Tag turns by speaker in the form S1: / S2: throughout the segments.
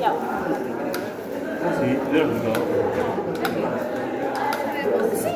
S1: Ya.
S2: Sí, lógico.
S1: Sí.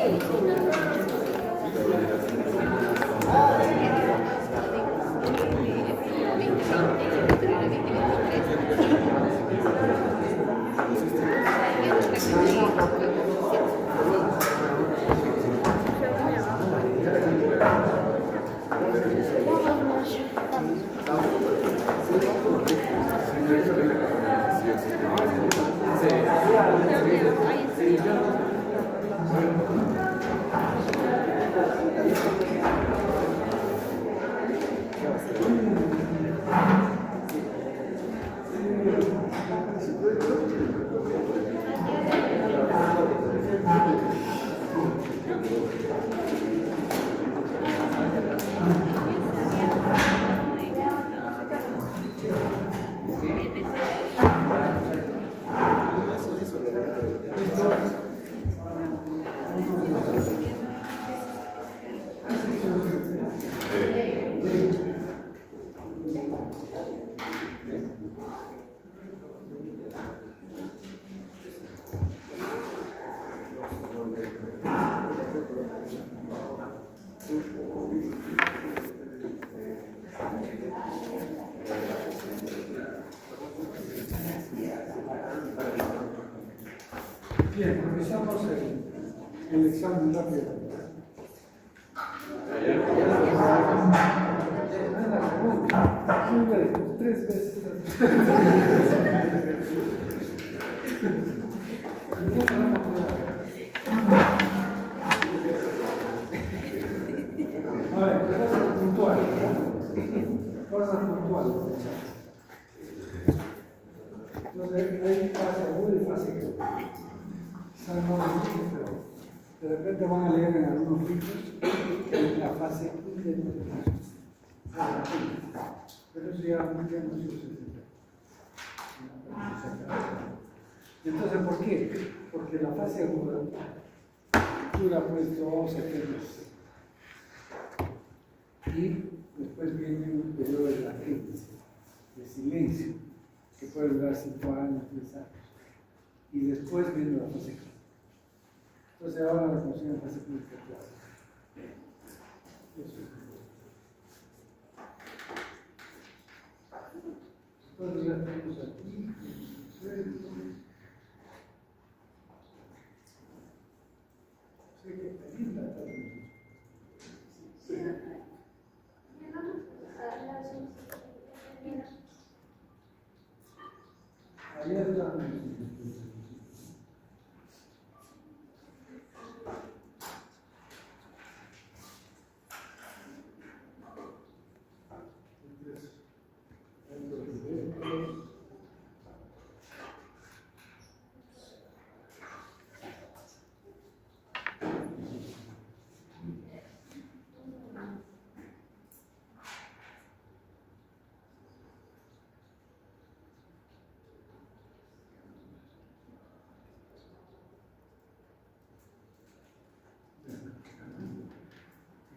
S3: Bien, empezamos el examen rápido. Tres veces. A ver, cosas puntuales. Cosas puntuales. Entonces, hay fase aguda y fase grave. Quizás no lo dicen, pero de repente van a leer en algunos libros la fase intermedia. Pero eso ya no se usa. Entonces, ¿por qué? Porque la fase aguda dura pues 2 segundos. Y después viene un periodo de latencia, de silencio, que puede durar 5 años, 3 años. Y después viene la fase crítica. Entonces ahora la función de fase crítica clásica. Eso es. Entonces ya tenemos aquí. Sé que ahí está todo. Ahí está.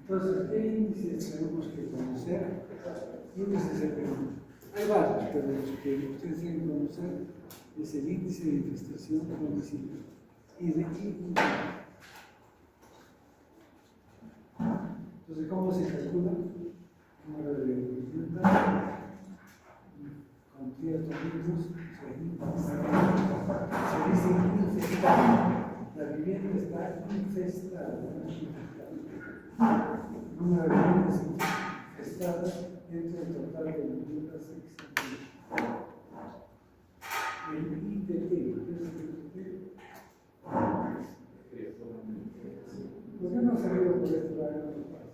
S3: Entonces, ¿qué índices tenemos que conocer? Índices económicos. Hay varios, pero los que ustedes tienen que conocer es el índice de infestación domiciliaria y de inmunidad. Entonces, ¿cómo se calcula? Número de viviendas con ciertos virus se dice infestada. La vivienda está infestada, no es infectada. Número de viviendas infestadas entre el total de viviendas existentes. El ITT, ¿qué es el ITT? ¿Por qué no se ríe por esto la gran parte?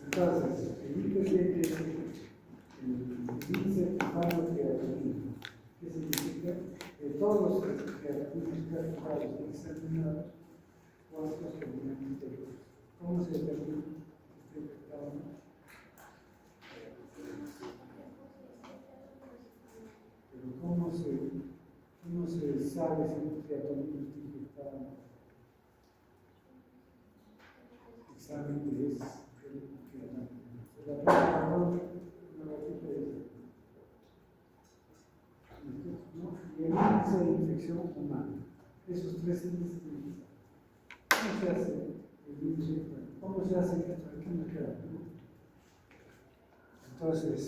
S3: Entonces, el ITT es el índice farmacoterapéutico. ¿Qué significa? Que todos los terapéuticos que examinados, cuántos tenían interiores. ¿Cómo se determina que está infectado o no? Pero ¿cómo se sabe si creatónicos que estaban examen de es la primera una ratita de ¿no? Y el índice de infección humana. Esos tres índices de infección. ¿Cómo se hace el índice? ¿Cómo se hace esto? Aquí me queda. Entonces,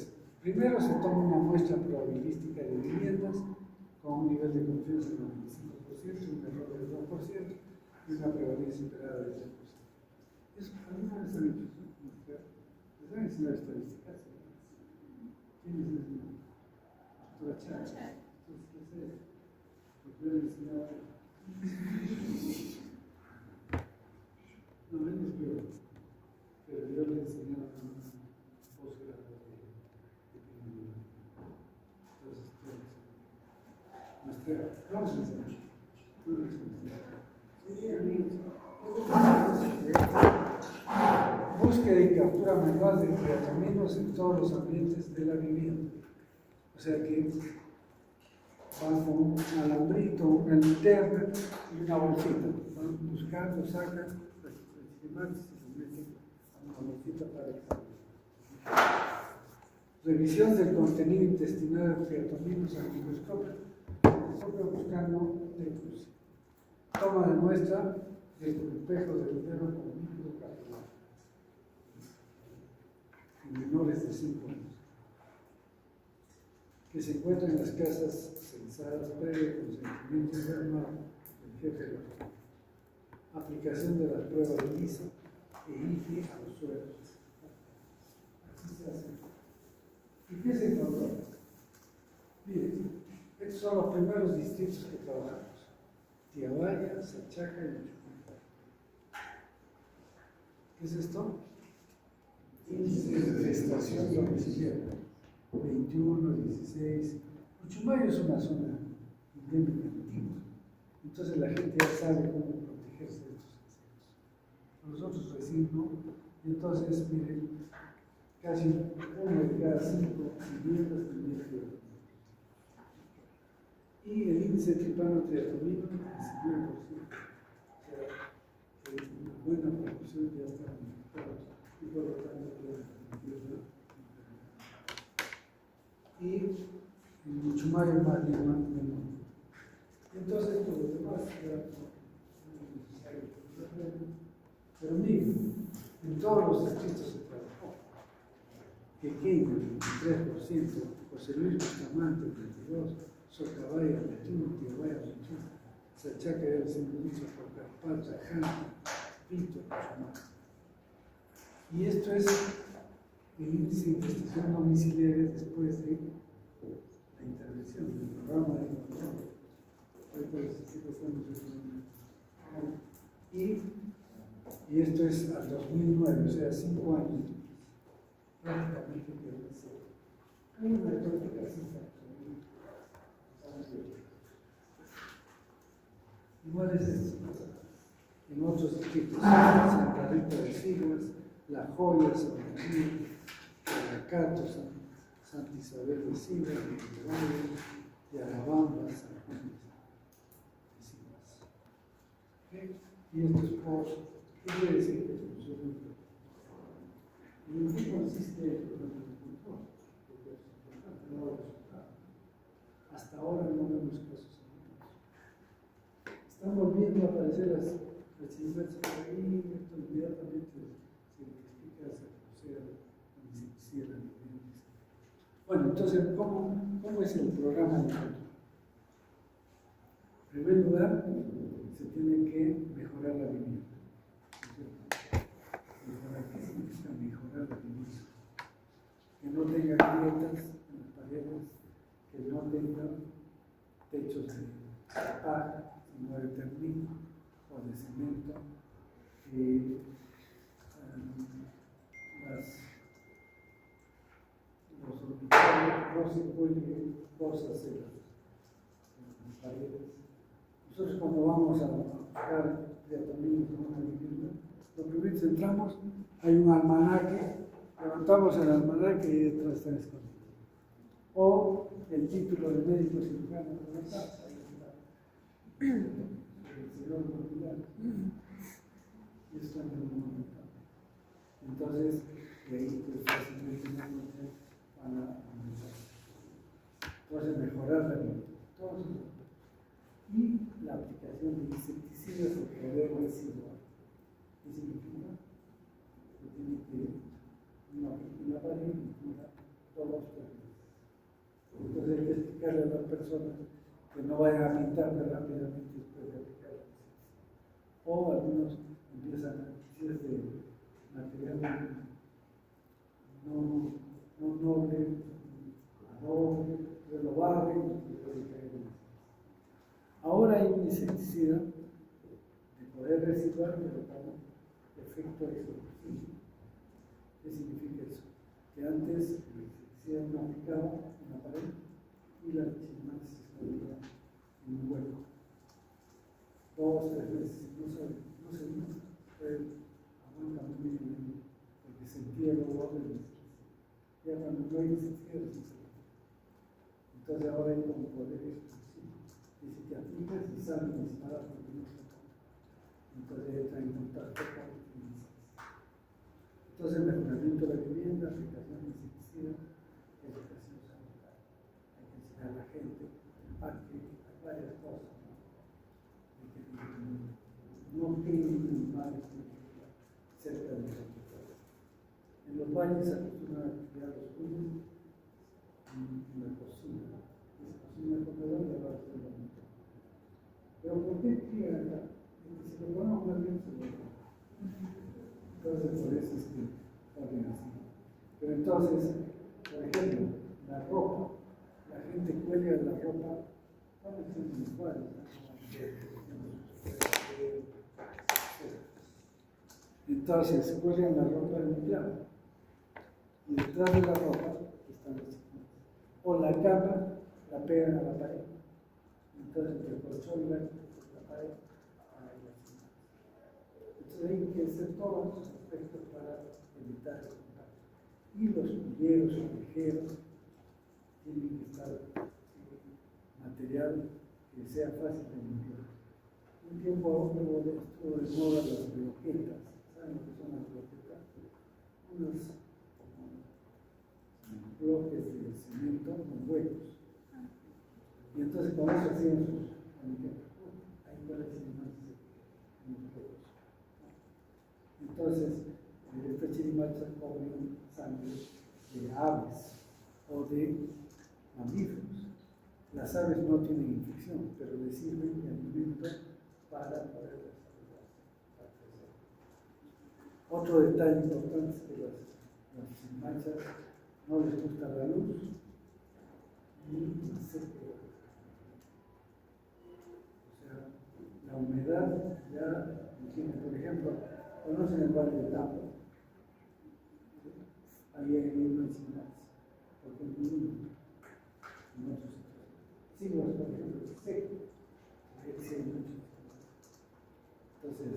S3: primero se toma una muestra probabilística de viviendas con un nivel de confianza del 95%, un error del 2% y una prevalencia esperada del 3%. Eso alguna vez han hecho eso. ¿Les han enseñado estadísticas? ¿Quién les enseñó? Doctora Chávez. Entonces, ¿qué es eso? Porque yo le enseñaba. No, él es peor. Pero yo le enseñaba un posgrado de epidemiología. Entonces, vamos a enseñar. Búsqueda y captura manual de creataminos en todos los ambientes de la vivienda. O sea que van con un alambrito, una linterna y una bolsita. Van buscando, sacan las esquemáticas y se meten a una bolsita para examinar. Revisión del contenido intestinal de creataminos al microscopio. Buscando tecos. Toma de muestra del espejo del perro con microcapilar en menores de 5 años, que se encuentran en las casas censadas previo consentimiento informal del jefe de la aplicación de las pruebas de LISA e IFI a los suelos. Así se hace. ¿Y qué se encontró? Miren, estos son los primeros distritos que trabajamos: Tiabaya, Sachaca y Uchumayo. ¿Qué es esto? Índice de estación domiciliaria 21, 16. Uchumayo es una zona endémica antigua, entonces la gente ya sabe cómo protegerse de estos insectos. Nosotros recién no, y entonces miren, casi 1 de cada 5 viviendas tenía que. Y el índice de tripanotriatomino es 19%. O sea, una buena proporción ya están infectados y por lo tanto pueden transmitir la enfermedad. Y mucho más menor. Entonces, por lo demás, ya no es necesario. Pero miren, en todos los distritos se trabajó. Pequeño, 23%, José Luis Bustamante, 32%. Socabaya, Betún, Tiabaya, Betún, Sachaca, el Senderizo, Porcarpata, Janta, Pito, Chumá. Y esto es el índice de infestación domiciliaria después de la intervención del programa de control. Y esto es al 2009, o sea, 5 años. Prácticamente que ser. Hay una tónica así. Igual es esto. En otros distritos, Santa Rita de Silas, La Joya, San Martín, Caracato, Santa Isabel de Silas, Yarabamba, San Juan de Silas. ¿Okay? Y esto es por, ¿qué quiere decir que funciona? ¿Y en qué consiste el agricultor? Porque es importante, no resultado. Hasta ahora no vemos casos. Están volviendo a aparecer las silvestres por ahí, esto inmediatamente se identifica, se procede a insecticida. Bueno, entonces, ¿cómo es el programa de control? En primer lugar, se tiene que mejorar la vivienda. ¿Qué significa mejorar la vivienda? Que no tenga grietas en las paredes, que no tenga techos de paja, sino de termino o de cemento, los hospitales no se cuelguen cosas en las paredes. Nosotros cuando vamos a buscar tratamientos en una vivienda, lo primero que entramos, hay un almanaque, levantamos el almanaque y detrás está escondido. O el título de médico cirujano, señor Portugal. Y esto es muy importante. Entonces, de ahí pues fácilmente no van a empezar. Entonces, mejorar la vida. Todo eso. Y la aplicación de insecticidas en poder residual. ¿Qué significa? Que tiene que una pared incluya todos los términos. Entonces hay que explicarle a las personas que no vayan a pintarme rápidamente después de aplicar la insecticida. O algunos empiezan insecticidas de material no noble, adobe, renovable, y puede caer en eso. Ahora hay un insecticida de poder residual que lo llaman efecto explosivo. ¿Qué significa eso? Que antes el insecticida no aplicaba en la pared y la chirimatas se escondía en un hueco. 2 o 3 veces, no se aguanta muy bien, porque sentía el olor del insecticida. Ya cuando no hay insecticida, no se ve. Entonces ahora hay como poder explosivo. Y si te aplicas y salen disparados porque no se toca. Entonces entra en contacto con el insecticida. Entonces el mejoramiento de la vivienda, aplicación de insecticida, educación sanitaria. Hay que enseñar a la gente a que hay varias cosas, ¿no? De que no tienen animales cerca de nosotros. En los valles se acostumbran a criar los cuños en la cocina. Se cocina el comedor y ahora se lo meto. Pero ¿por qué crían acá? Si lo ponemos más bien, se lo meto. Entonces, por eso es que ponen así. Pero entonces, por ejemplo, la ropa, la gente cuelga la ropa, ¿cuáles son los cuadros? Entonces, se cuelgan la ropa en un clavo. Y detrás de la ropa están los cimientos. O la cama la pegan a la pared. Entonces, entre el colchón y la pared, hay las cimientos. Entonces, hay que hacer todos los aspectos para evitar el contacto. Y los cuyeros o ligeros tienen que estar material que sea fácil de limpiar. Un tiempo estuvo de moda las bloquetas. ¿Saben lo que son las bloquetas? Unos bloques de cemento con huecos. Y entonces con eso hacían sus camisetas. Ahí parecen más huecos. Entonces, estas chirimatas comen sangre de aves o de mamíferos. Las aves no tienen infección, pero les sirven de alimento para poder desarrollarse. Otro detalle importante es que las chirimatas no les gusta la luz ni la sequedad. O sea, la humedad ya tiene, por ejemplo, conocen el valle de Tampa. Ahí hay una chirimatas, porque es muy húmedo en otros sitios. Siglos, por ejemplo, es seco, ahí sí hay mucho. Entonces,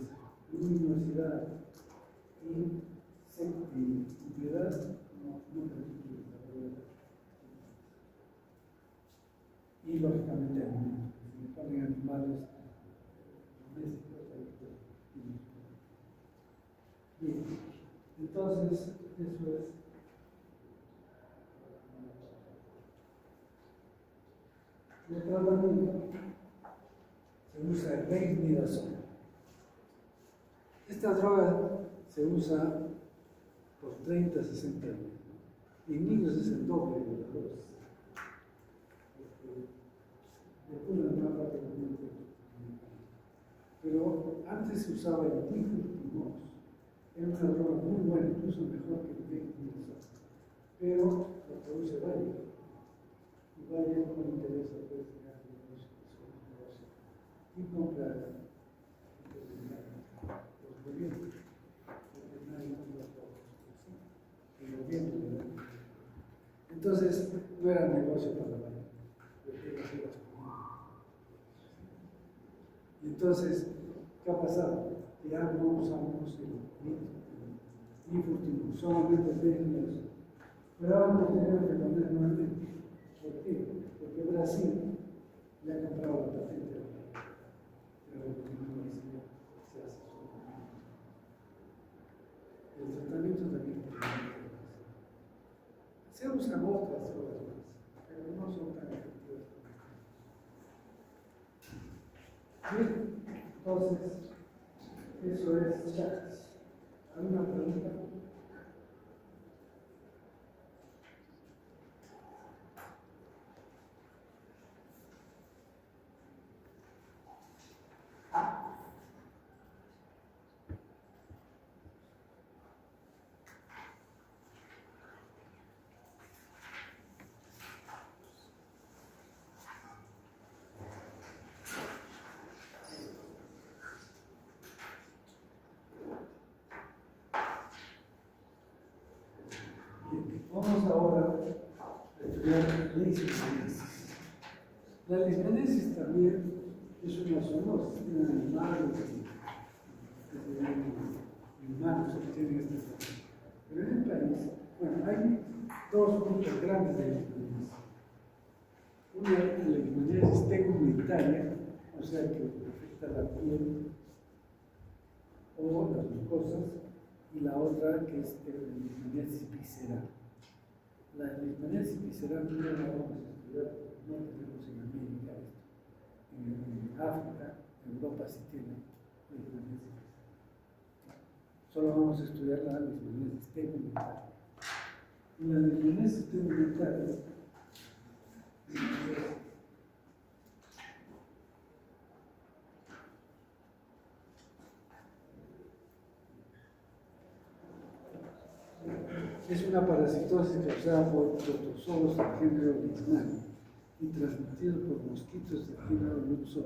S3: luminosidad y humedad no permite el desarrollo de la. Y lógicamente alimentos. Si le ponen animales domésticos, ahí pues. Bien, entonces, eso es. El tratamiento se usa el dexamethasona. Esta droga se usa por 30 a 60 años. Y en niños es el doble de la dosis. Después más rápidamente. Pero antes se usaba el diflutimos. Era una droga muy buena, incluso mejor que el dexamethasona. Pero lo produce Bayer. Y Bayer no le interesa pues llegar a negocio. Y compra los gobiernos. Porque nadie compra por el gobierno. Entonces, no era negocio para Bayer. Entonces, ¿qué ha pasado? Ya no usamos el diflutimos, solamente el dexamethasona. Pero ahora nos tenemos que poner nuevamente. ¿Por qué? Porque Brasil le ha comprado la patente. Bien, entonces, eso es Chakras. ¿Alguna pregunta? Vamos ahora a estudiar la lismanesis. La lismanesis también es una zoonosis, tiene animales humanos que tienen esta enfermedad. Pero en el país, bueno, hay dos grupos grandes de lismanesis. Una es la lismanesis tegumentaria, o sea que afecta la piel o las mucosas, y la otra que es la lismanesis visceral. La lismanesis visceral no la vamos a estudiar, no tenemos en América esto. En África, en Europa sí tiene lismanesis visceral. Solo vamos a estudiar la lismanesis tegumentaria. Y la lismanesis tegumentaria es una parasitosis causada por protozoos del género Lismania y transmitido por mosquitos del género Luxor.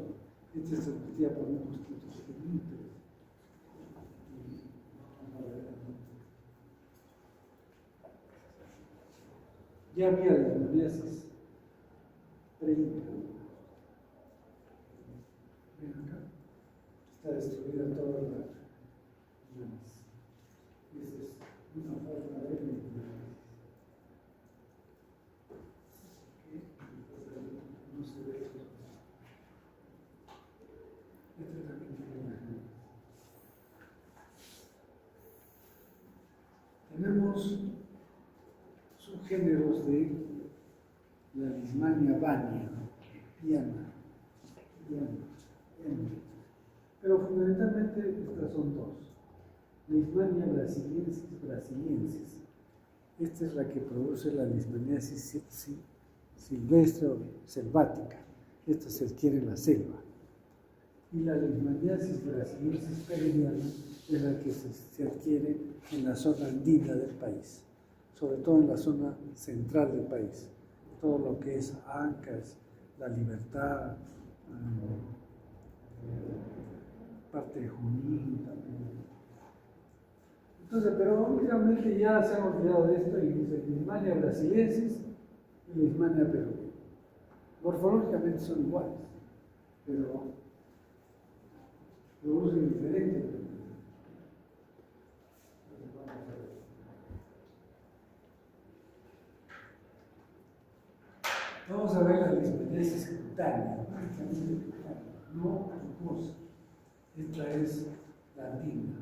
S3: Esta es transmitida por un mosquito pequeñito. Ya había lismaniasis preinca. Ven acá. Está destruida toda la lismaniasis. Esa es una forma de lismaniasis. No se ve eso. Este también tiene una ejemplo. Tenemos subgéneros de la Lismania vania, piana, pero fundamentalmente estas son dos. Lismania brasiliensis. Esta es la que produce la lismaniasis silvestre o selvática. Esta se adquiere en la selva. Y la lismaniasis brasiliensis peruviana es la que se adquiere en la zona andina del país, sobre todo en la zona central del país. Todo lo que es Ancash, La Libertad, parte de Junín también. Entonces, pero últimamente ya se han olvidado de esto y dice Lismania brasiliensis y Lismania peruviana. Morfológicamente son iguales, pero producen diferente. Vamos a ver la lismaniasis cutánea, no mucosa. Esta es la andina.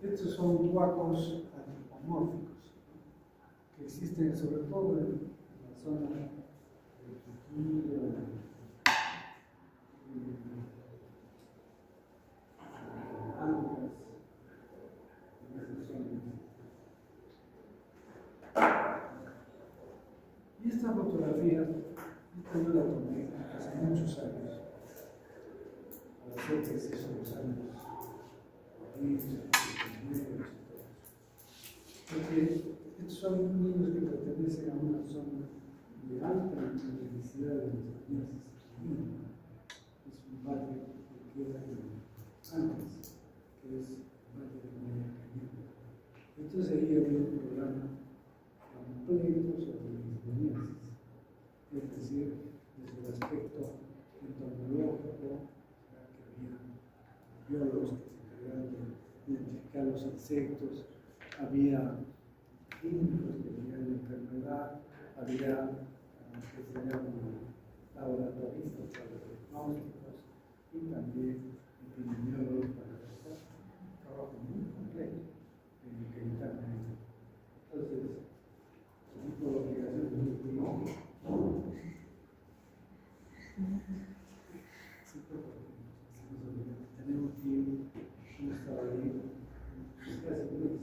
S3: Estos son huacos antropomórficos que existen sobre todo en la zona de Trujillo, Ancash, en esas zonas. Y esta fotografía, esta yo la tomé hace muchos años, a las 7 de los años. Porque estos son niños que pertenecen pertenecen a una zona de alta intensidad de los albañiles. Es un barrio que queda antes, que es el barrio de Guayaquil. Entonces ahí había un programa completo sobre los albañiles, es decir, desde el aspecto entomológico, que había biólogos que se encargaban de identificar los insectos, había químicos que veían la enfermedad, había que se llaman laboratoristas para los diagnósticos y también epidemiólogos para hacer un trabajo muy completo que internamente. Entonces, por la obligación de mi primo, tenemos tiempo, no estaba ahí, casi un mes.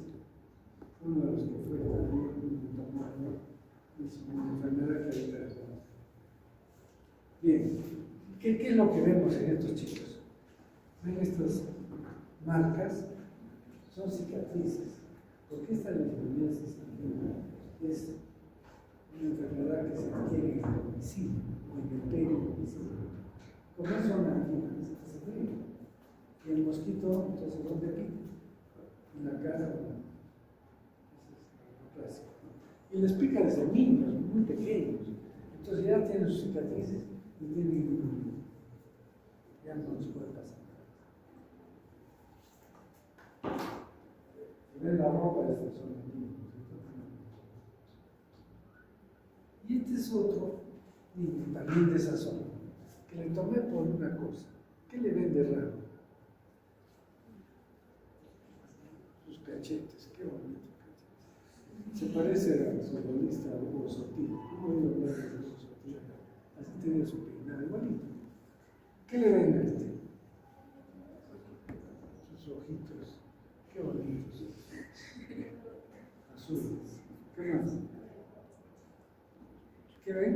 S3: Uno de los que fue también tomando es una enfermedad que ahorita desconozco. Bien, ¿qué es lo que vemos en estos chicos? Ven estas marcas, son cicatrices, porque esta leishmaniasis es una enfermedad que se adquiere en el domicilio o en el peridomicilio. Como son anginas, se ve. Y el mosquito, entonces, ¿dónde pica? En la cara. Clásico. Y les pica desde niños, muy pequeños. Entonces ya tienen sus cicatrices y tienen, ya no les puede pasar nada. Si ven la ropa de estos son niños. Y este es otro niño también de esa zona, que le tomé por una cosa. ¿Qué le ven de raro? Sus cachetes, qué bonito. Se parece al futbolista Hugo Sotil. ¿Cómo he oído hablar de Hugo Sotil? Así tenía su peinado igualito. ¿Qué le ven a este? Sus ojitos. Qué bonitos. Azules. ¿Qué más? ¿Qué ven?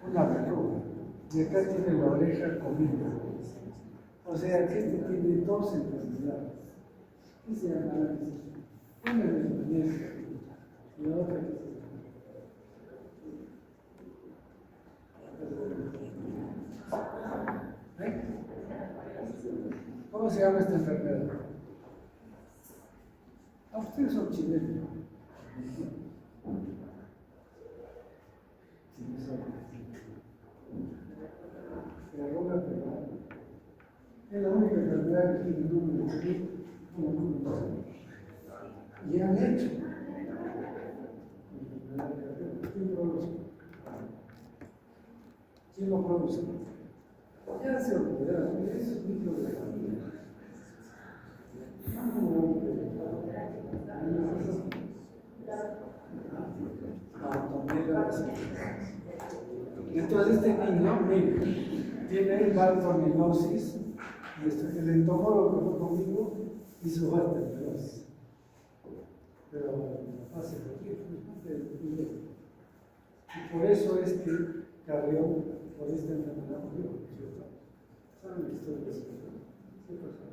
S3: Una verruga. Y acá tiene la oreja comida. O sea que este tiene dos enfermedades. ¿Qué se llama la necesidad? Una es la necesidad y la otra que se llama. ¿Cómo se llama esta enfermedad? A ustedes son chilenos. Es la única enfermedad que tiene el número de salud. Y han hecho. ¿Quién lo produce? Ya se olvidaron, eso es micro de la familia. Entonces este niño, mire, tiene bartonellosis, y el entomólogo que fue conmigo hizo bartonellosis. Pero hace poquito, y por eso es que Carrión, por esta enfermedad, murió, ¿cierto? ¿Saben la historia de eso? ¿Qué pasó?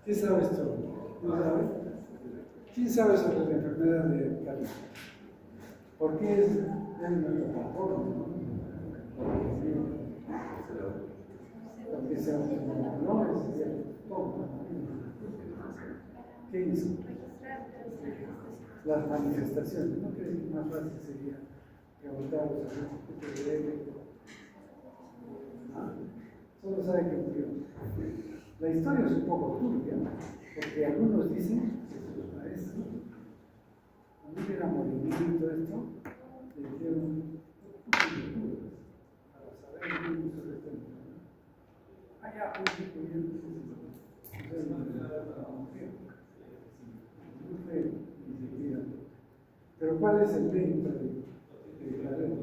S3: ¿Qué sabes tú? ¿No sabes? ¿Quién sabe sobre la enfermedad de Carrión? ¿Por qué es porque se no ¿qué hizo? Las manifestaciones. ¿No crees que más fácil sería preguntarlos a los que solo sabe que murió? La historia es un poco turbia, porque algunos dicen que sus maestros, cuando era movimiento esto, le dijeron para saber bien sobre este tema. Allá, pero ¿cuál es el mérito de Carrión?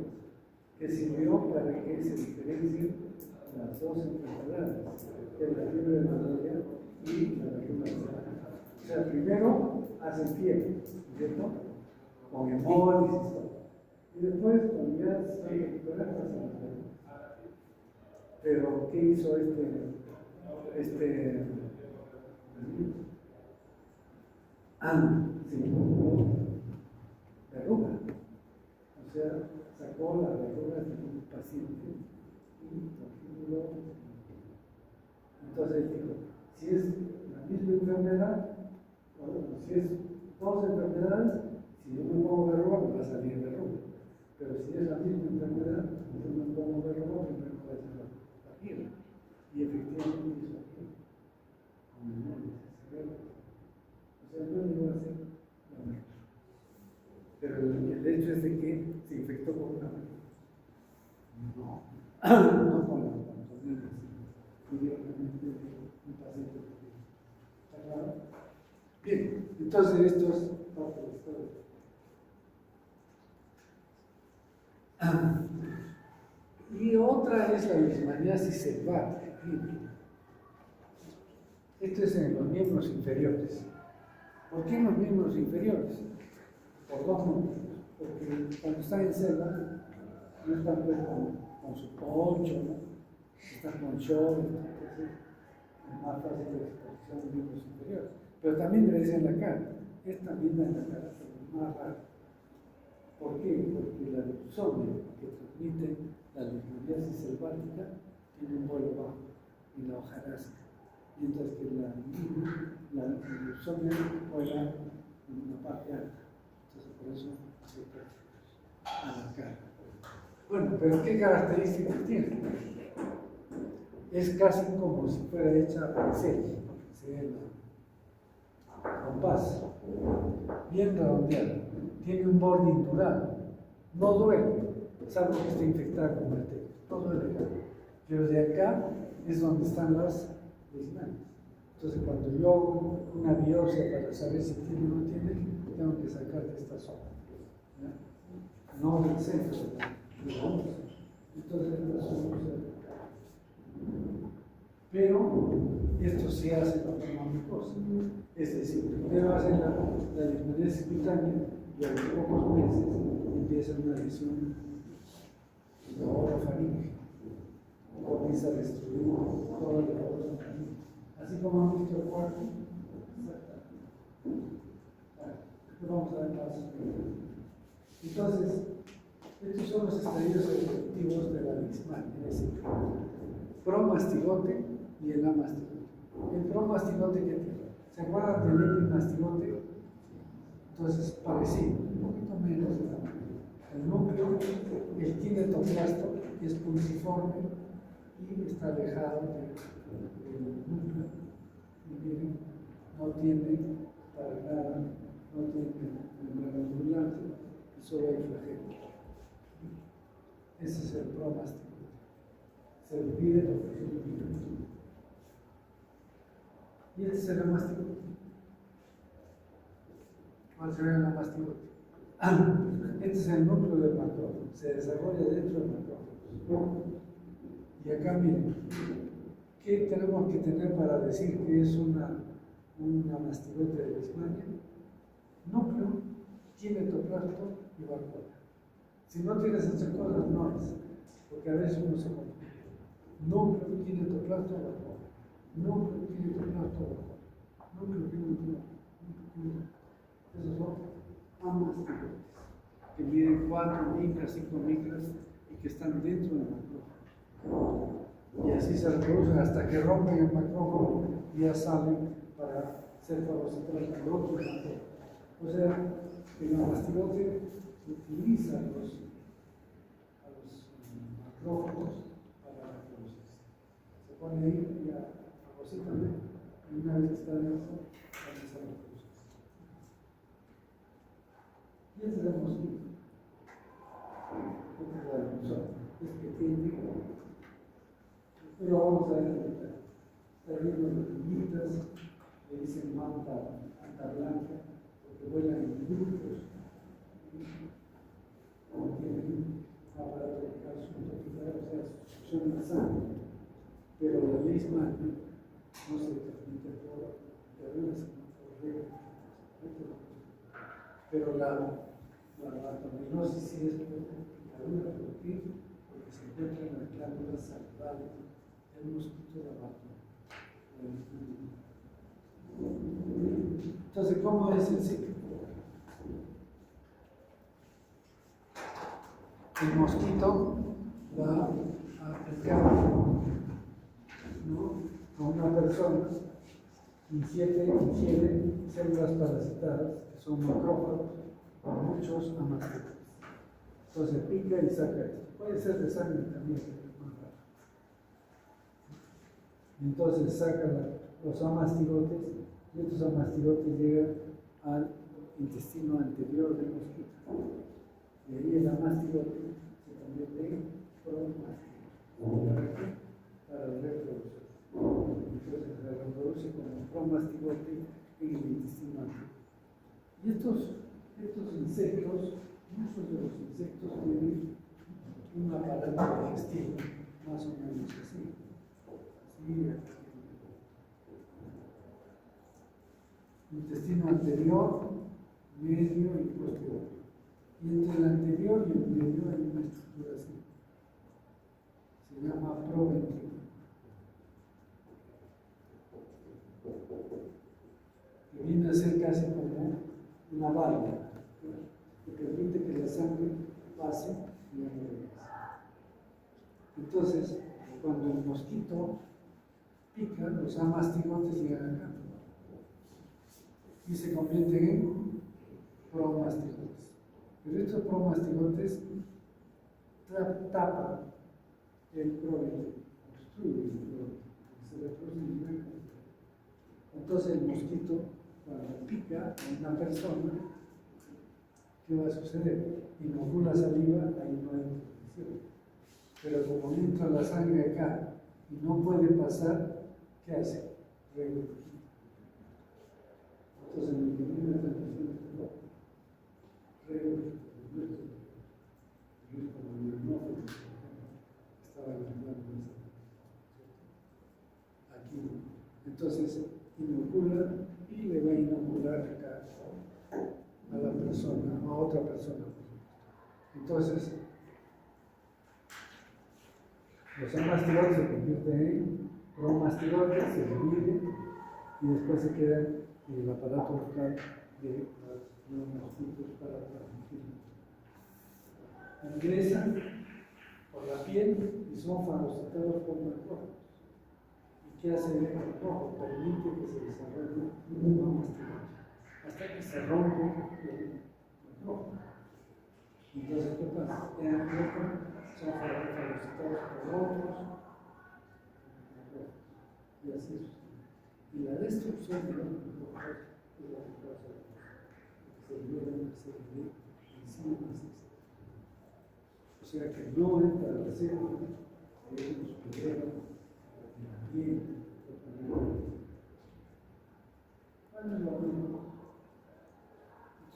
S3: Que sirvió para que se diferencien las dos enfermedades, que es la fiebre de malaria y la vacuna. O sea, primero hace hacen fiebre, ¿cierto? Con hemólisis, todo. Y después, cuando ya se recupera, hacen fiebre. Pero, ¿qué hizo sí, verruga. O sea, sacó las verrugas de un paciente y lo. Entonces dijo, si es la misma enfermedad, bueno, si es dos enfermedades, si yo me pongo verruga, me va a salir verruga. Pero si es la misma enfermedad, yo me pongo verruga, primero va a ser la piel. Y efectivamente hizo aquí, con hemólisis severa. O sea, no llegó a ser la muerte. Pero el hecho es de que se infectó con una muerte. No, no con la pantomima, sino directamente un paciente. ¿Está claro? Bien, entonces esto es parte de la historia. Y otra es la leishmaniasis selvática. Esto es en los miembros inferiores. ¿Por qué en los miembros inferiores? Por dos motivos. Porque cuando están en selva, no están pues con su poncho, ¿no? Están con short, entonces es más fácil la exposición de miembros inferiores. Pero también debe ser en la cara. Es también en la cara, pero es más raro. ¿Por qué? Porque la leucemia que transmite la leishmaniasis selvática tiene un vuelo bajo y la hojarasca. Mientras que la leucemia vuela en una parte alta. Entonces por eso se presta a la cara. Bueno, pero ¿qué características tiene? Es casi como si fuera hecha a pincel, porque se ve la compás, bien redondeada, tiene un borde indurado, no duele, salvo que esté infectada con bacterias, no duele. Pero de acá es donde están las leishmanias. Entonces, cuando yo hago una biopsia para saber si tiene o no tiene, tengo que sacar de esta zona, ¿ya? No del centro de la onza. Entonces, la zona. Pero esto se hace con una mucosa. Es decir, primero hacen la leishmaniasis cutánea y a los pocos meses empieza una lesión orofaríngea. Comienza a destruir toda la orofaríngea. Así como han visto el cuarto. Vamos a ver más. Entonces, estos son los estadios evolutivos de la leishmania, es decir, promastigote y el amastigote. El promastigote que tiene, ¿se acuerdan del epimastigote? Entonces, parecido, un poquito menos. El núcleo, el quinetoplasto, es puntiforme y está alejado del núcleo. Y miren, no tiene para nada, no tiene membrana ondulante, y solo hay flagelo. Ese es el promastigote. Se divide por función. Y este es el amastigote. ¿Cuál sería el amastigote? Este es el núcleo del macrófago. Se desarrolla dentro del macrófago. Y acá miren, ¿qué tenemos que tener para decir que es un amastigote de leishmania? Núcleo, quinetoplasto y vacuola. Si no tienes esas cosas, no es. Porque a veces uno se confunde. Núcleo, quinetoplasto, vacuola. Núcleo, quinetoplasto, vacuola. Núcleo, quinetoplasto. Esos son amastigotes, que miden 4 micras, 5 micras y que están dentro del macrófago. Y así se reproducen hasta que rompen el macrófago y ya salen para ser fagocitados por otro macrófago. O sea, el amastigote utiliza a los macrófagos para la fagocitación. Se pone ahí y fagocitan, y una vez que está dentro, comienza la fagocitación. Y ese es el mosquito. Este es el musón. Es pequeño. Pero vamos a ver el detalle. Está lleno de hormiguitas, le dicen manta blanca, porque vuelan en grupos. Como tienen un aparato de calcio, o sea, succiona la sangre. Pero la leishmania no se transmite por verrugas, sino por reglas. pero la leptospirosis sí es picadura. ¿Por qué? Porque se encuentra en las glándulas salivales del mosquito de abajo. Entonces, ¿cómo es el ciclo? El mosquito va a picar, ¿no?, a una persona, ingiere células parasitadas, que son macrófagos, con muchos amastigotes. Entonces pica y saca esto. Puede ser de sangre también, pero es más raro. Entonces saca los amastigotes, y estos amastigotes llegan al intestino anterior del mosquito. Y ahí el amastigote se convierte en promastigote. Para la reproducción. Entonces se reproduce como promastigote en el intestino anterior. Y estos insectos, muchos de los insectos tienen un aparato digestivo, más o menos así. Intestino anterior, medio y posterior. Y entre el anterior y el medio hay una estructura así. Se llama proventrículo. Que viene a ser casi como una válvula, que permite que la sangre pase y al revés. Entonces, cuando el mosquito pica, los amastigotes llegan acá y se convierten en promastigotes. Pero estos promastigotes tapan el proventrículo, obstruyen el proventrículo, se reproduce. Entonces el mosquito, cuando pica a una persona, ¿qué va a suceder? Inocula saliva, ahí no hay infección. Pero como entra la sangre acá y no puede pasar, ¿qué hace? Regurgita. Entonces en el que viene la transmisión regurgita. Es como el hemófilo, estaba inoculando aquí. Entonces inocula y le va a inocular acá a la persona, a otra persona. Entonces, los amastigotes se convierten en promastigotes, se dividen y después se queda el aparato local de los mosquitos para transmitir. Ingresan por la piel y son fagocitados por macrófagos. ¿Y qué hace el macrófago? Permite que se desarrolle un nuevo mastigote hasta que se rompe el macrófago. Entonces, ¿qué pasa? En el macrófago son fagocitados por otros macrófagos. Y así es. Y la destrucción de los macrófagos es la que causa que se liberan una serie de enzimas. O sea que no entra la célula, ellos liberan la piel. ¿Cuál es lo mismo?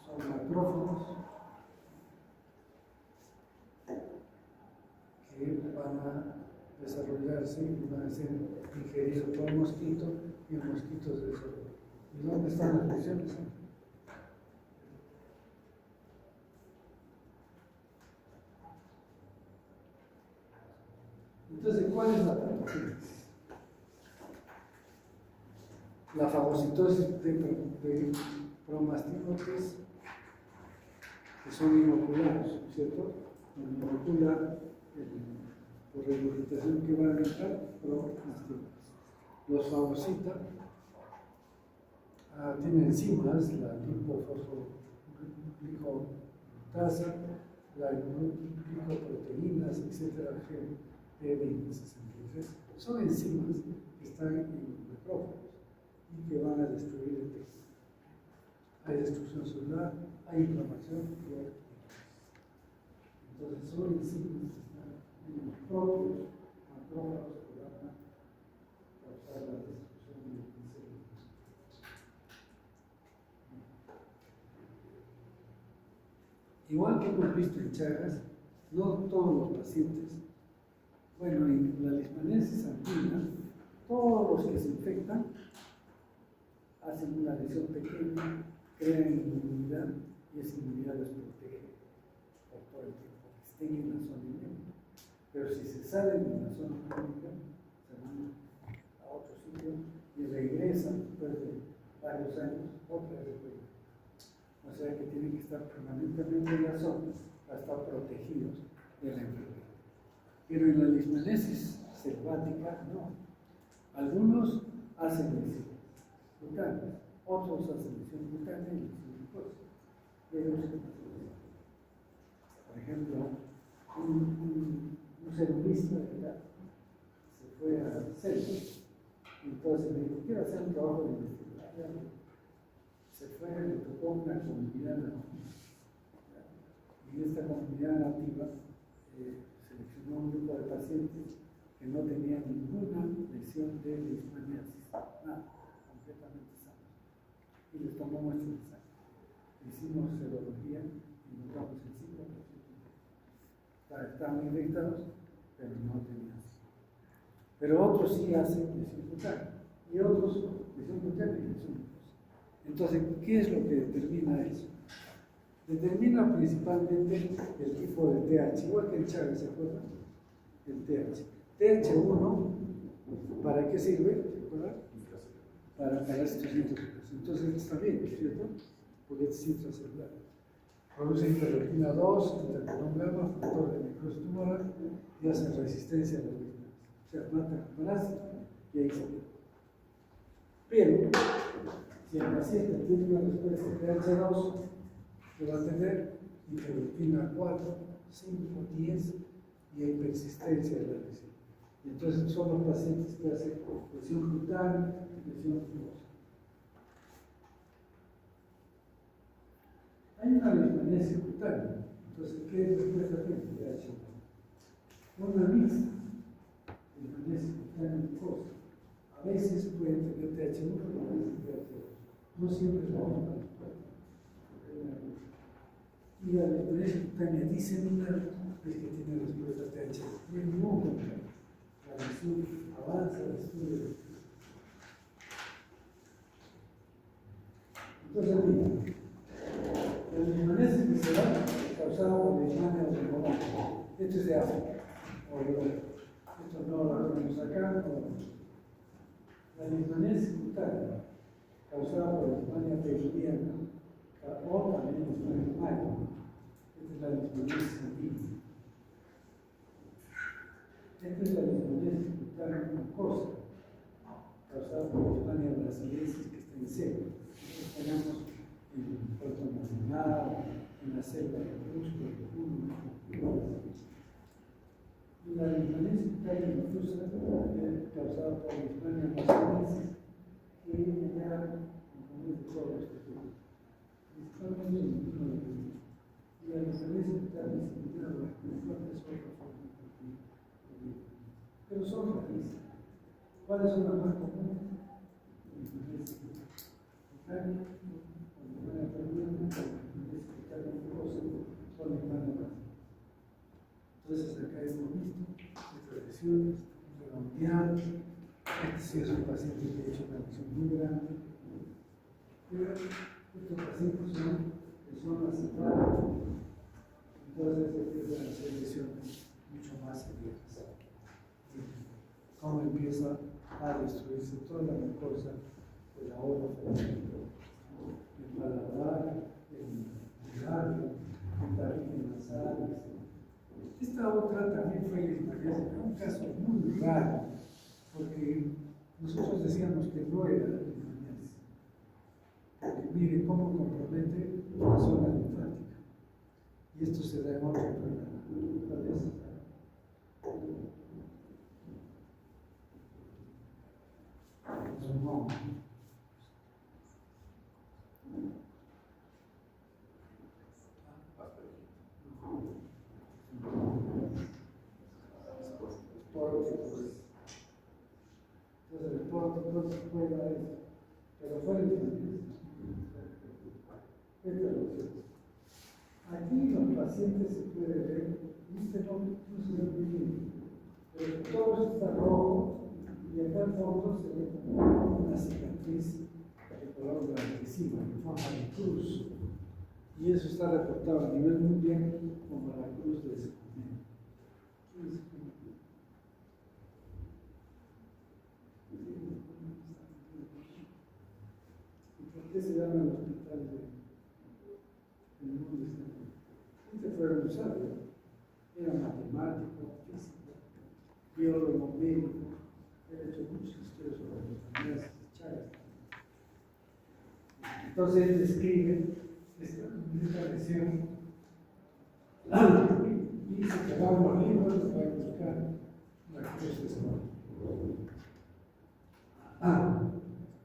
S3: Son macrófagos que van a desarrollarse y van a ser ingeridos por el mosquito y el mosquito se desarrolla. ¿Y dónde están las lesiones? Entonces, ¿cuál es la patología? La fagocitosis de promastigotes que son inoculados, ¿cierto? Cuando inocula por regurgitación que van a entrar, promastigotes. Los fagocita, tiene enzimas, la lipofosfoglicotasa, la glicoproteínas, etcétera, P2063. Son enzimas que están en los macrófagos y que van a destruir el tejido. Hay destrucción celular, hay inflamación y hay fibrosis. Entonces son enzimas que están en los propios macrófagos que van a causar la destrucción de células. Igual que hemos visto en Chagas, no todos los pacientes, bueno, en la leishmaniasis angina, todos los que se infectan hacen una lesión pequeña, crean inmunidad y esa inmunidad los protege por todo el tiempo, que estén en la zona inmune. Pero si se salen de la zona inmune, se van a otro sitio y regresan después de varios años, otra vez vuelven. O sea que tienen que estar permanentemente en la zona para estar protegidos de la enfermedad. Pero en la leishmaniasis selvática, no. Algunos hacen lesiones cutáneas, otros hacen lesión cutánea y lesión mucosa. Por ejemplo, un ceramista se fue a Celta, entonces me dijo, quiero hacer un trabajo de investigación. Se fue, le tocó una comunidad nativa. Y esta comunidad nativa seleccionó un grupo de pacientes que no tenían ninguna lesión de leishmaniasis, nada, completamente sanos. Y les tomó muestras de sangre. Hicimos serología y notamos el 5%. Estaban infectados, pero no tenían. Pero otros sí hacen lesión cutánea, y otros lesión cutánea y lesión mucosa. Entonces, ¿qué es lo que determina eso? Determina principalmente el tipo de TH, igual que el Chagas, ¿se acuerdan? El TH. TH1, ¿para qué sirve? ¿Se acuerdan? Para parásitos intracelulares. Entonces está bien, ¿cierto? Porque es intracelular. Produce interleuquina 2, interferón gamma, factor de necrosis tumoral y hace resistencia a la leishmaniasis. O sea, mata el parásito y ahí se queda. Pero, si el paciente tiene una respuesta de TH2, que va a tener interleuquina 4, 5, 10 y hay persistencia de la lesión. Y entonces son los pacientes que hacen lesión cutánea y lesión mucosa. Hay una leishmaniasis cutánea. Entonces, ¿qué respuesta tiene TH1? Una mixta, leishmaniasis cutánea y mucosa. A veces pueden tener TH1 y a veces TH2. No siempre es la misma respuesta. Y la leishmaniasis cutánea diseminada es que tiene respuesta TH2. Y en ningún contrario. La lesión avanza, el estudio de entonces, mira, la leishmaniasis visceral causada por leishmania hormonal. Esto es de África, o Europa. Esto no lo tenemos acá. La leishmaniasis cutánea causada por leishmania peruviana o también leishmania maya. Esta es la leishmaniasis sanguínea. Esta es la leishmaniasis cutánea mucosa causada por leishmania brasiliensis que está en seco. Nosotros tenemos en Puerto Nacional, en la selva de Cusco, en Puno, y la leishmaniasis cutánea difusa causada por leishmania brasiliensis que ya comúnmente todos los estudios. Principalmente en el mundo de y la leishmaniasis cutánea diseminada es otra forma de pero son raíces. ¿Cuáles son las más comunes? Leishmaniasis cutánea, leishmania peruviana, leishmaniasis cutánea mucosa o leishmania brasiliensis. Entonces acá hemos visto estas lesiones, redondeadas. Este sí es un paciente que ha hecho una lesión muy grande. Pero estos pacientes son las centrales. Entonces empiezan a hacer lesiones mucho más severas. Cómo empieza a destruirse toda la mucosa de la orofaringe, el paladar, el labio, el tabique nasal. Esta otra también fue leishmaniasis, era un caso muy raro, porque nosotros decíamos que no era leishmaniasis. Porque miren cómo compromete la zona linfática. Y esto se da en otra enfermedad. ¿Cuál es? No. Entonces el poro puede dar eso, pero fue leishmaniasis. Esta es la opción. Aquí los pacientes se puede ver, este no se ve muy bien, pero todo esto está rojo y acá al fondo se ve una cicatriz de color blanquecino, en forma de cruz. Y Y eso está reportado a nivel mundial como la cruz de San Miguel. ¿Y por qué se llama el hospital del mundo? Este fueron los sabios. Era matemático, físico, biólogo, médico. He hecho muchos estudios sobre las enfermedades chagas. Entonces él describe esta lesión y dice que va a morir, va a buscar la cruz de San Juan.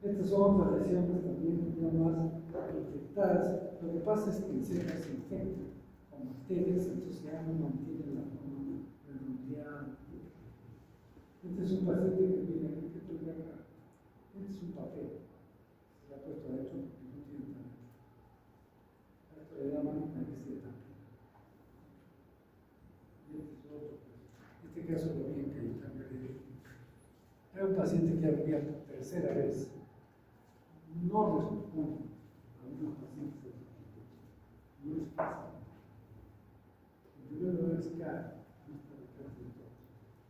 S3: Estas son otras lesiones también ya más infectadas. Lo que pasa es que en serio se infectan con bacterias, entonces ya no mantienen la forma redondeada. Este es un paciente que viene aquí, que estoy acá. Este es un papel. Se ha puesto adentro porque no tiene talento. Esto le llaman anestesia. Y este es otro. Este caso lo vi en Cayetano Heredia. Era un paciente que ya venía por tercera vez. No responde a una paciente. No es fácil. La primera vez cara, no está de cáncer de todo.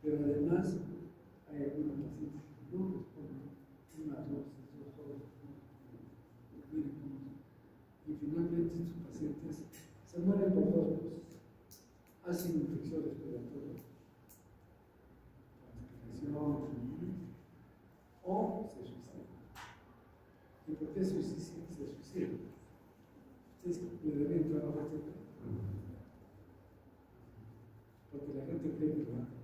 S3: Pero además, hay algunos pacientes que no responden una dosis, dos dosis, miren cómo. Y finalmente estos pacientes se mueren por dos cosas. Hacen infección respiratoria, transpiración, o se suicidan. ¿Y por qué se suicidan? ¿Ustedes le deben entrar a la receta? Porque la gente cree que lo van a hacer.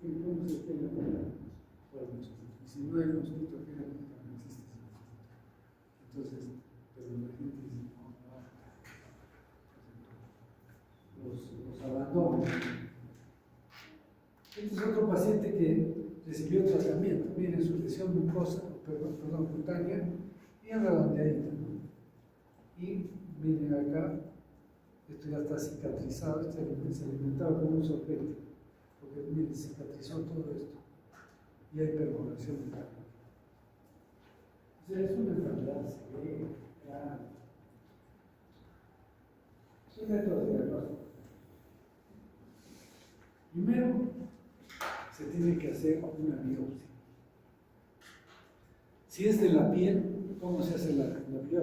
S3: ¿Cómo se tiene la palabra? Por el mosquito. Y si no hay mosquito, ¿qué no existe ese mosquito? Entonces, pero la gente dice, no, los abandonan. Este es otro paciente que recibió tratamiento. Miren su lesión mucosa, cutánea, bien redondeadita. Y miren acá, esto ya está cicatrizado, se alimentaba como un soplete. Porque miren, cicatrizó todo esto y hay perforación de carne. O sea, es una enfermedad severa, grave. Es un método de diagnóstico. Primero, se tiene que hacer una biopsia. Si es de la piel, ¿cómo se hace la biopsia?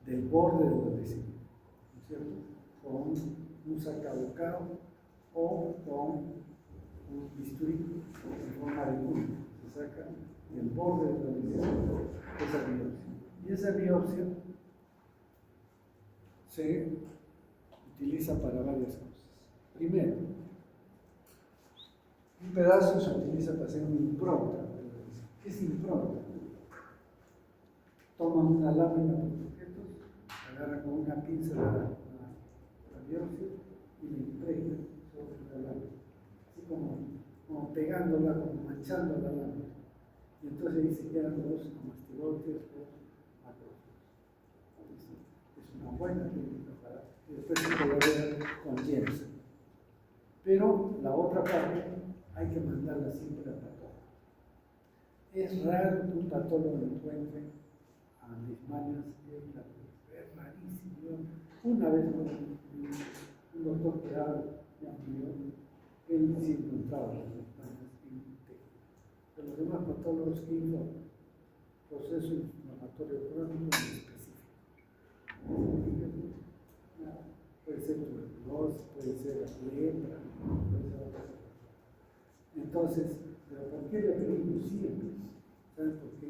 S3: Del borde de la lesión, ¿no es cierto? Con un sacabocado o con un bisturí en forma de culo. Se saca del borde de la lesión esa biopsia. Y esa biopsia se utiliza para varias cosas. Primero, un pedazo se utiliza para hacer una impronta. ¿Qué es impronta? Toman una lámina por objetos, agarran con una pinza la biopsia y la impregnan sobre la lámina. Así como pegándola, como manchando la lámina. Y entonces ahí se quedan los mastigotes o macrófagos. Es una buena técnica para que después se pueda ver con Jensen. Pero la otra parte hay que mandarla siempre al patólogo. Es raro que un patólogo encuentre a leishmanias en la piel. Es rarísimo. Una vez un doctor que me amplió, él sí encontraba las leishmanias en el tejido. Pero los demás patólogos que informan proceso inflamatorio crónico específico. Puede ser tuberculosis, puede ser lepra, puede ser otra cosa. Entonces, ¿pero por qué le pedimos siempre? ¿Saben por qué?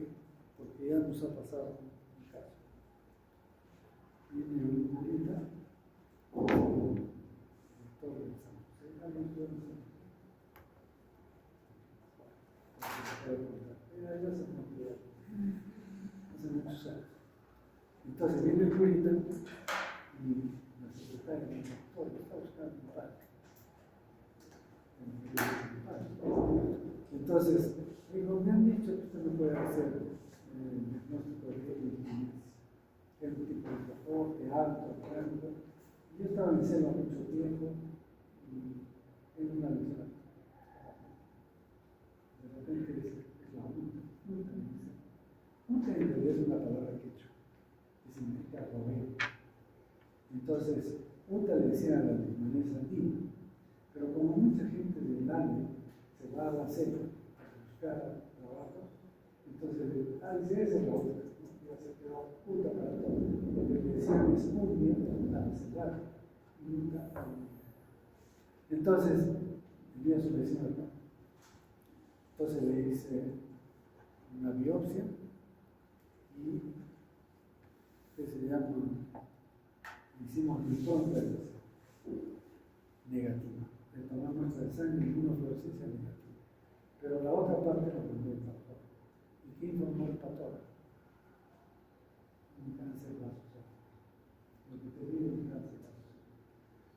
S3: Porque ya nos ha pasado un caso. Viene un curita, el doctor de San José, alguien puede decir. Ya se me olvidó. Hace muchos años. Entonces viene el curita y la secretaria me dijo, doctor, está buscando un parque. Entonces, digo, me han dicho que usted no puede hacer el diagnóstico de el tipo de transporte, alto, rango. Yo estaba en selva mucho tiempo y en una lesión. De repente es la UNTA. UNTA en realidad es una palabra que he hecho. Entonces, UTA le decía a la leishmaniasis andina, pero como mucha gente del ANE se va a la selva a buscar trabajo, entonces, dice, esa es la UTA, ¿no? Ya se quedó UTA para todo. Lo que le decían es UTA a la selva. Entonces, tenía su vecino acá. Entonces le hice una biopsia y que se llama, hicimos impronta negativa. Le tomamos muestra de sangre y inmunofluorescencia negativa. Pero la otra parte la mandó el patólogo. ¿Y qué informó el patólogo? Un cáncer vascular. Lo que te digo es un cáncer vascular.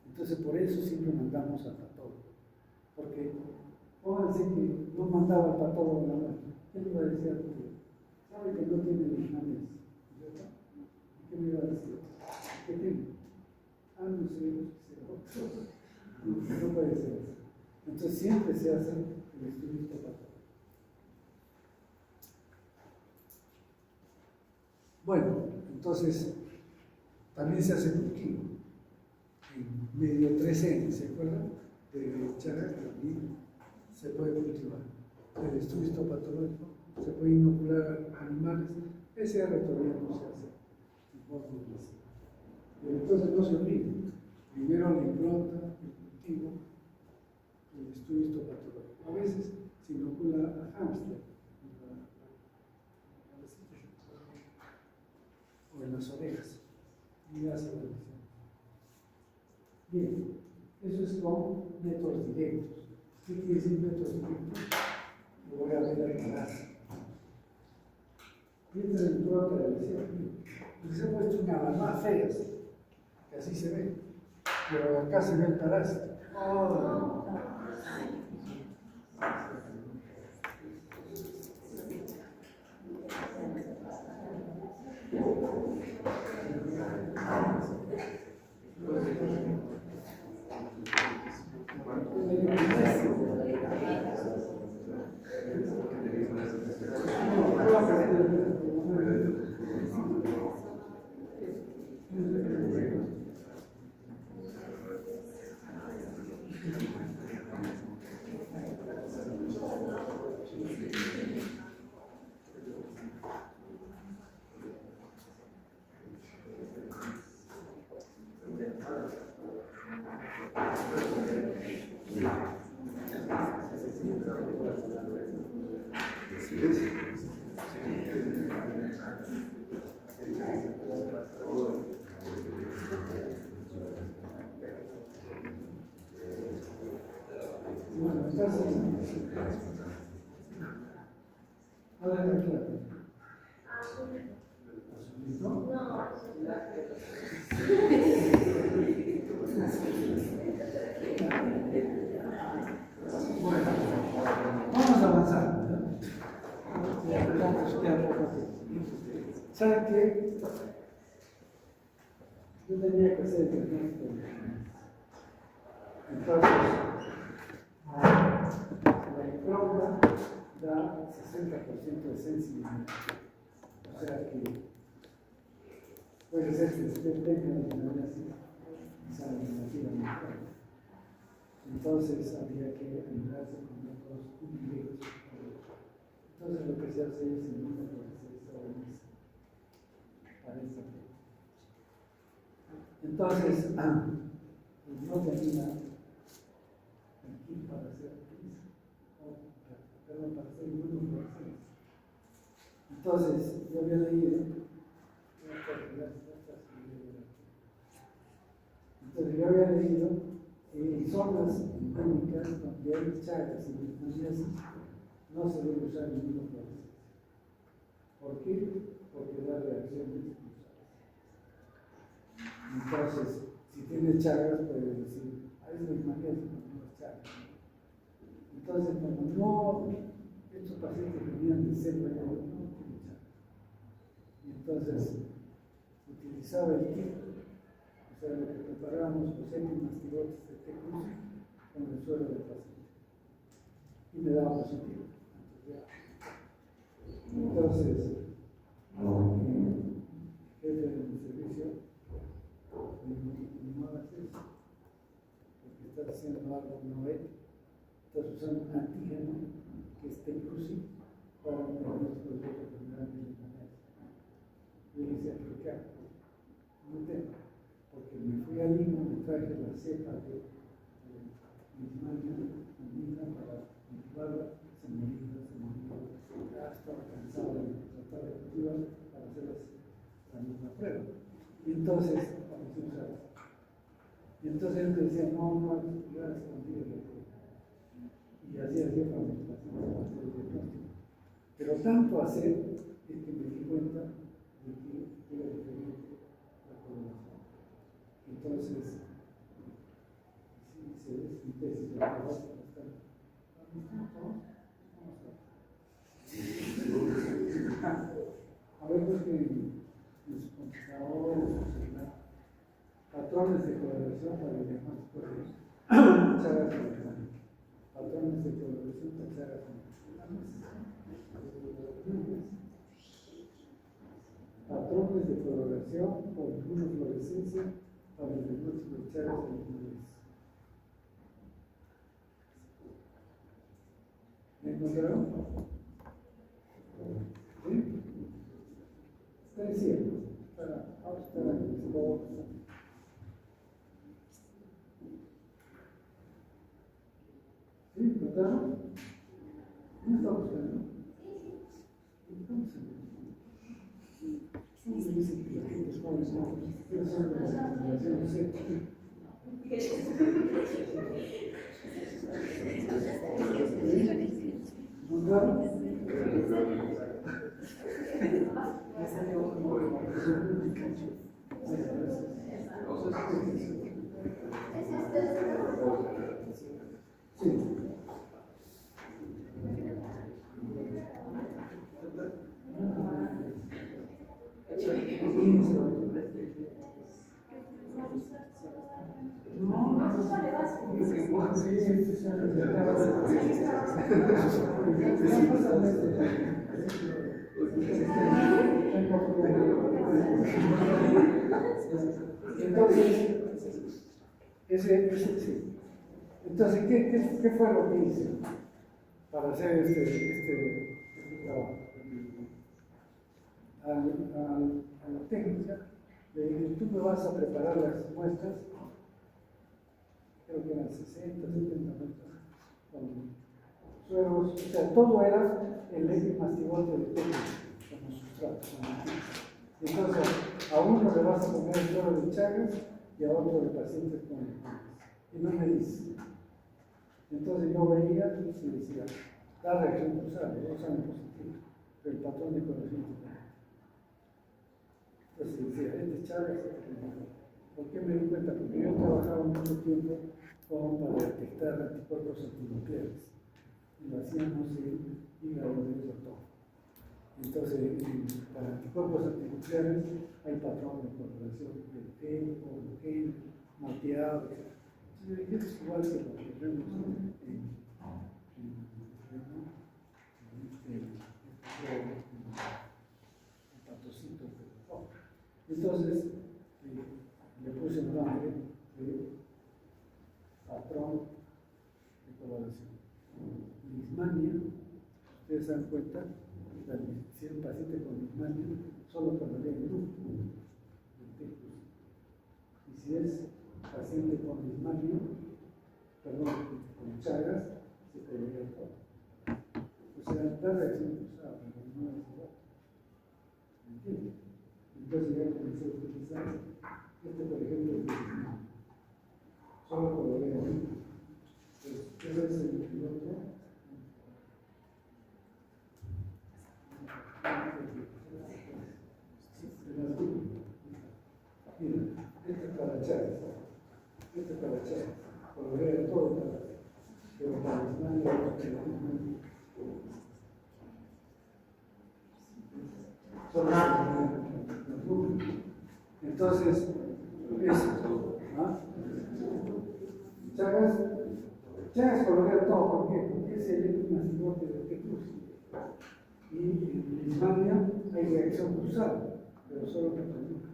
S3: Entonces por eso siempre mandamos al patólogo. Porque pónganse que no mandaba al patólogo la muestra. ¿Qué le iba a decir al tío? Sabe que no tiene leishmaniasis. ¿Qué me iba a decir? ¿Qué tiene? Ah, no sé. No puede ser eso. Entonces siempre se hace el estudio histopatológico. Bueno, entonces también se hace cultivo. En medio 3N, ¿se acuerdan? De Chagas también se puede cultivar. El estudio histopatológico se puede inocular a animales. PCR todavía no se hace. Entonces no se olviden. Primero la impronta, el cultivo, el estudio histopatológico. A veces se inocula a hámster, o en las orejas, y hace la visión. Bien, eso es con métodos directos. ¿Qué quiere decir métodos directos? Lo voy a ver aclarar. Y esta es la impronta de la visión. Les he puesto una de las más feas, que así se ve. Pero acá se ve el parásito. Oh. Bueno, entonces, ahora está claro. ¿No? Bueno, vamos avanzando, ¿no? ¿Saben qué? Yo tenía que hacer el diagnóstico. Entonces, la impronta da 60% de sensibilidad. O sea que puede ser que usted tenga la leishmaniasis y salga negativa. Entonces habría que ayudarse con otros indirectos. Entonces lo que se hace es el mismo proceso para esta. Entonces, no tenía aquí para hacer perdón, para hacer inmunofluorescencia. Entonces, yo había leído, en zonas endémicas donde hay chagas y leishmaniasis no se debe usar inmunofluorescencia. ¿Por qué? Porque da reacciones cruzadas. Entonces, si tiene chagas, puede decir, es leishmaniasis, no es chagas. Entonces, como no, estos pacientes venían de selva, no tienen chagas. Y entonces, utilizaba el kit, o sea, lo que preparábamos los etimastigotes de tecus con el suelo del paciente. Y me daba positivo. Entonces, jefe del servicio, haciendo algo novel, entonces usan un antígeno que es T-cruci para medir los productos generalmente de la mesa. Yo le decía, ¿pero qué hago? No tengo, porque me fui a Lima, me traje la cepa de Lismania, andina, para cultivarla, se moría, ya estaba cansado de tratar de cultivar para hacer la misma prueba. Y entonces, él me decía, no, yo era escondido. Y así hacía fragmentación para hacer el diagnóstico. Pero tanto hacer es que me di cuenta de que era diferente la coloración. Entonces, sí, se ve síntesis de la base bastante. A ver, porque en su computador, en su celular, patrones de coloración para el diagnóstico de chagas cerebrales. Patrones de coloración para chagas cerebrales. Patrones de coloración por inmunofluorescencia para el diagnóstico de chagas cerebrales. ¿Me encontraron? ¿Sí? Está diciendo. Ahora está en el spot. ¿Sí? ¿Notaron? ¿No está buscando? Entonces, me dicen que la gente es joven, no, yo soy de la generación Z. ¿Notaron? Sí. Entonces, sí. Entonces, ¿qué fue lo que hice para hacer este trabajo? A la técnica, le dije, tú me vas a preparar las muestras, creo que eran 60, 70 muestras, con sueros, o sea, todo era el epimastigote de técnica, como sustrato. Entonces, a uno le vas a poner el suero de Chagas y a otro de pacientes con leucemias. Y no me dice. Entonces yo veía y decía, la reacción cruzada, dos años positivos, pero el patrón de conocimiento. Entonces decía, este Chagas, ¿por qué me di cuenta? Porque yo trabajaba mucho tiempo para detectar anticuerpos antinucleares. Y lo hacíamos en hígado de doctor. Entonces, para anticuerpos antinucleares hay patrón de incorporación del gen, o gen, mapeado, etc. Entonces, es igual que lo que vemos en patocitos. Entonces, le puse el nombre de patrón de coloración. Lismania, ustedes se dan cuenta, si es un paciente con lismania, solo colorea el grupo del tecus. Y si es paciente con lismania, con Chagas, se colorea todo. O sea, la reacción cruzada, pero no es igual. ¿Entiendes? Entonces ya comencé a utilizar por ejemplo, es lismania. Solo colorea el grupo. Ese es el piloto. Mira, este es para Chagas, este es para Chagas, colorea todo para, pero para Lismania entonces, eso, ¿ah? Chagas colorea todo, ¿por qué? Porque es el epimastigote de T-cruz. Y en Lismania hay reacción cruzada, pero solo que nunca.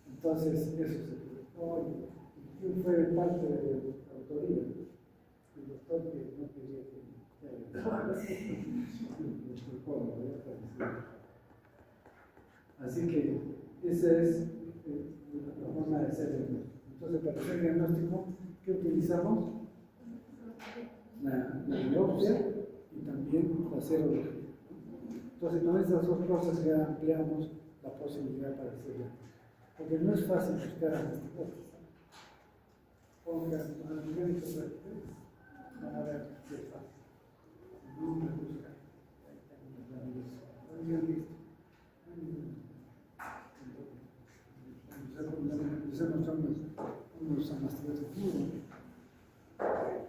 S3: Entonces, eso se publicó y fue parte de la autoría. El doctor que no quería que así que esa es la forma de hacer el diagnóstico. Entonces, para hacer el diagnóstico, ¿qué utilizamos? La biopsia y también la serología. Entonces, con estas dos cosas ya ampliamos la posibilidad para hacerlo. Porque no es fácil buscar anticuerpos. Pongan anticuerpos prácticos, van a ver que es fácil. No me busca. Ahí tenemos la biopsia. Listo. Usamos unos amastrales de puro,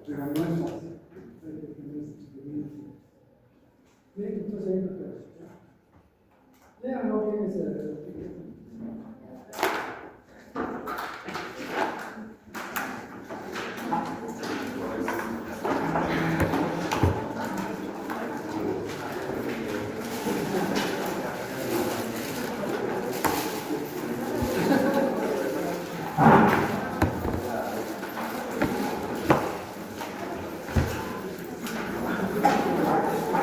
S3: pero no es fácil. Bien, entonces ahí lo que hace. Vean lo que es el